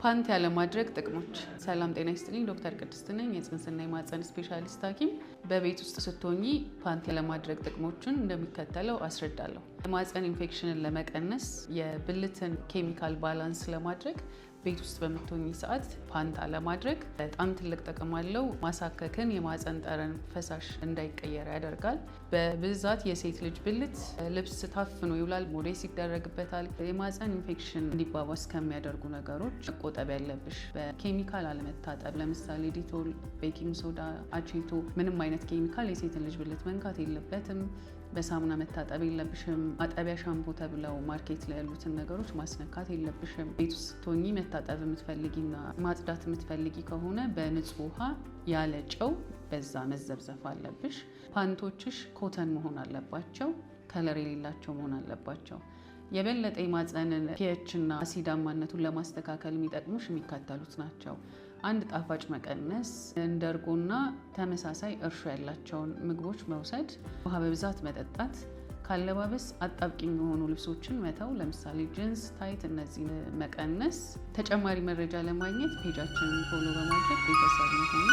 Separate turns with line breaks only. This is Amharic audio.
ፓንት ያለማድረግ ጥቅሞች። ሰላም ጤና ይስጥልኝ። ዶክተር ቅድስት ነኝ፣ የጽንስና የማህፀን ስፔሻሊስት ሐኪም። በቤት ውስጥ ስትሆኚ ፓንት ያለማድረግ ጥቅሞችን እንደሚከተለው አስረዳለሁ። የማህፀን ኢንፌክሽንን ለመቀነስ፣ የብልትን ኬሚካል ባላንስ ለማድረግ ቤት ውስጥ በምትሆኚ ሰዓት ፓንት አለማድረግ በጣም ትልቅ ጥቅም አለው። ማሳከክን፣ የማህፀን ጠረን ፈሳሽ እንዳይቀየር ያደርጋል። በብዛት የሴት ልጅ ብልት ልብስ ታፍኖ ይውላል፣ ሞዴስ ይደረግበታል። የማህፀን ኢንፌክሽን እንዲባባስ ከሚያደርጉ ነገሮች መቆጠብ ያለብሽ በኬሚካል አለመታጠብ። ለምሳሌ ዲቶል፣ ቤኪንግ ሶዳ፣ አቼቶ፣ ምንም አይነት ኬሚካል የሴትን ልጅ ብልት መንካት የለበትም። በሳሙና መታጠብ የለብሽም። ማጠቢያ ሻምፖ ተብለው ማርኬት ላይ ያሉትን ነገሮች ማስነካት የለብሽም። ቤት ውስጥ ስትሆኚ መታጠብ የምትፈልጊና ማጽዳት የምትፈልጊ ከሆነ በንጹህ ውሃ ያለ ጨው በዛ መዘብዘፍ አለብሽ። ፓንቶችሽ ኮተን መሆን አለባቸው፣ ከለር የሌላቸው መሆን አለባቸው። የበለጠ የማህፀንን ፒኤች እና አሲዳማነቱን ለማስተካከል የሚጠቅሙሽ የሚከተሉት ናቸው። አንድ ጣፋጭ መቀነስ፣ እንደ እርጎና ተመሳሳይ እርሾ ያላቸውን ምግቦች መውሰድ፣ ውሃ በብዛት መጠጣት፣ ካለባበስ አጣብቂኝ የሆኑ ልብሶችን መተው፣ ለምሳሌ ጅንስ፣ ታይት፣ እነዚህን መቀነስ። ተጨማሪ መረጃ ለማግኘት ፔጃችንን ፎሎ በማድረግ ቤተሰብ ይሁኑ።